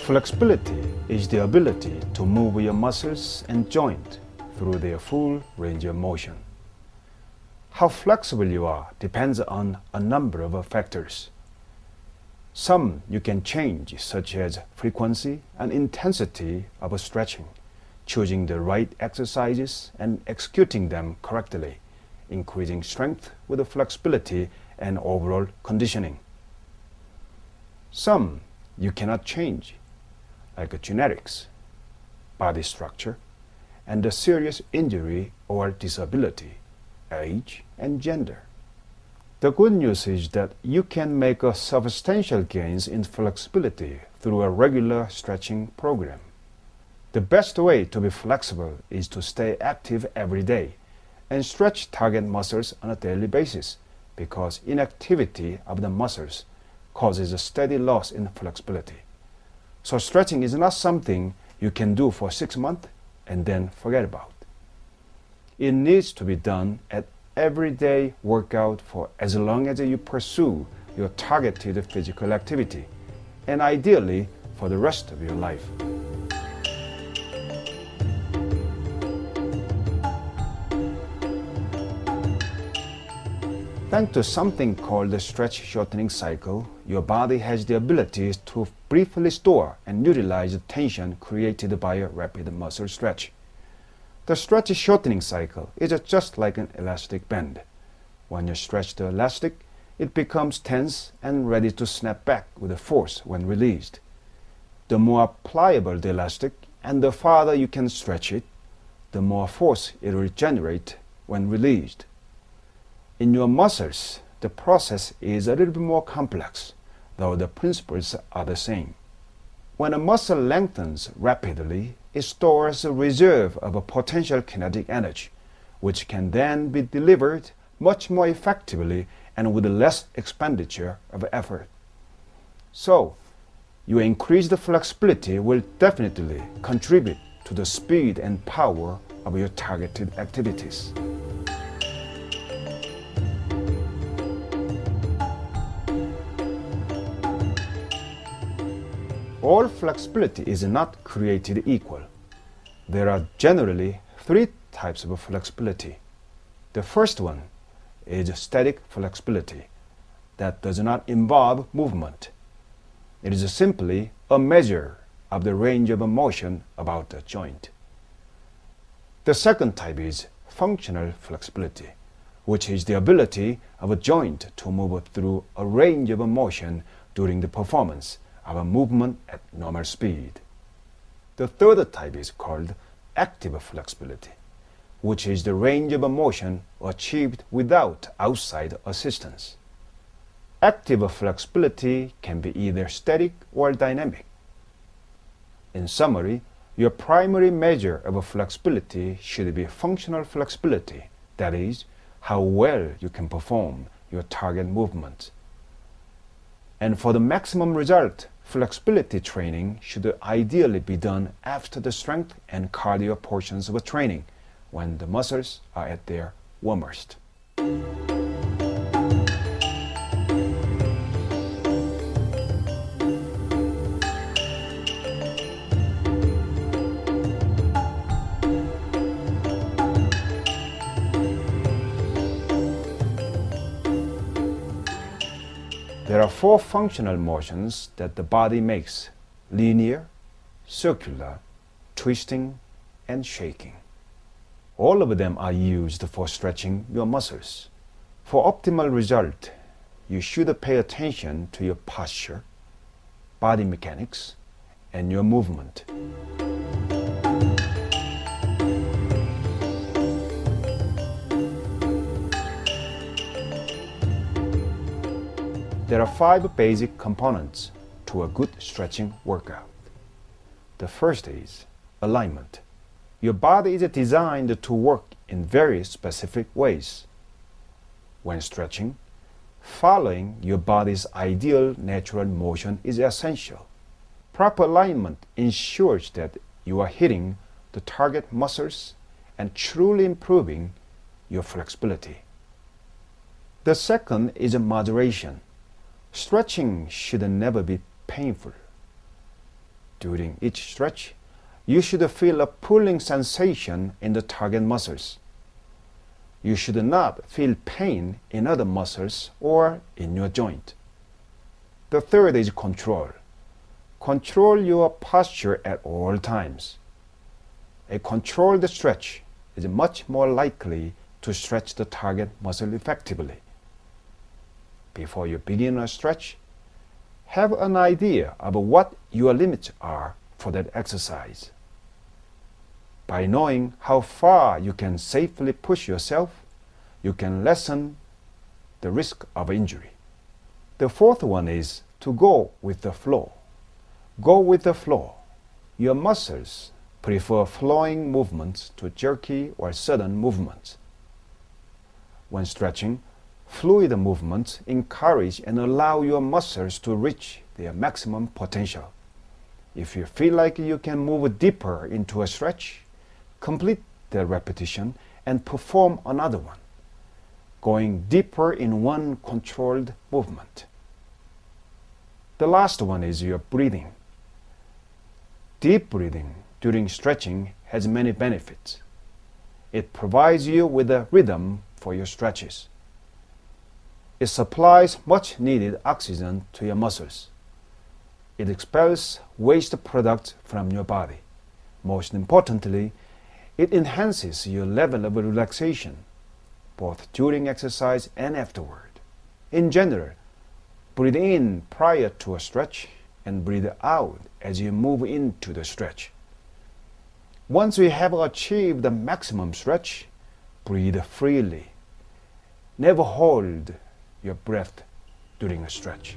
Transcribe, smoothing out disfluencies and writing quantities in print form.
Flexibility is the ability to move your muscles and joints through their full range of motion. How flexible you are depends on a number of factors. Some you can change, such as frequency and intensity of stretching, choosing the right exercises and executing them correctly, increasing strength with flexibility and overall conditioning. Some you cannot change, like genetics, body structure, and a serious injury or disability, age, and gender. The good news is that you can make substantial gains in flexibility through a regular stretching program. The best way to be flexible is to stay active every day and stretch target muscles on a daily basis, because inactivity of the muscles causes a steady loss in flexibility. So stretching is not something you can do for 6 months and then forget about. It needs to be done at everyday workout for as long as you pursue your targeted physical activity, and ideally for the rest of your life. Thanks to something called the stretch shortening cycle, your body has the ability to briefly store and utilize the tension created by a rapid muscle stretch. The stretch shortening cycle is just like an elastic band. When you stretch the elastic, it becomes tense and ready to snap back with force when released. The more pliable the elastic and the farther you can stretch it, the more force it will generate when released. In your muscles, the process is a little bit more complex, though the principles are the same. When a muscle lengthens rapidly, it stores a reserve of a potential kinetic energy, which can then be delivered much more effectively and with less expenditure of effort. So, your increased flexibility will definitely contribute to the speed and power of your targeted activities. All flexibility is not created equal. There are generally 3 types of flexibility. The first one is static flexibility that does not involve movement. It is simply a measure of the range of motion about the joint. The second type is functional flexibility, which is the ability of a joint to move through a range of motion during the performance of a movement at normal speed. The third type is called active flexibility, which is the range of motion achieved without outside assistance. Active flexibility can be either static or dynamic. In summary, your primary measure of flexibility should be functional flexibility, that is, how well you can perform your target movements. And for the maximum result, flexibility training should ideally be done after the strength and cardio portions of training, when the muscles are at their warmest. There are 4 functional motions that the body makes: linear, circular, twisting, and shaking. All of them are used for stretching your muscles. For optimal result, you should pay attention to your posture, body mechanics, and your movement. There are 5 basic components to a good stretching workout. The first is alignment. Your body is designed to work in very specific ways. When stretching, following your body's ideal natural motion is essential. Proper alignment ensures that you are hitting the target muscles and truly improving your flexibility. The second is moderation. Stretching should never be painful. During each stretch, you should feel a pulling sensation in the target muscles. You should not feel pain in other muscles or in your joint. The third is control. Control your posture at all times. A controlled stretch is much more likely to stretch the target muscle effectively. Before you begin a stretch, have an idea of what your limits are for that exercise. By knowing how far you can safely push yourself, you can lessen the risk of injury. The fourth one is to go with the flow. Go with the flow. Your muscles prefer flowing movements to jerky or sudden movements. When stretching, fluid movements encourage and allow your muscles to reach their maximum potential. If you feel like you can move deeper into a stretch, complete the repetition and perform another one, going deeper in one controlled movement. The last one is your breathing. Deep breathing during stretching has many benefits. It provides you with a rhythm for your stretches. It supplies much needed oxygen to your muscles. It expels waste products from your body. Most importantly, it enhances your level of relaxation, both during exercise and afterward. In general, breathe in prior to a stretch and breathe out as you move into the stretch. Once you have achieved the maximum stretch, breathe freely. Never hold your breath during a stretch.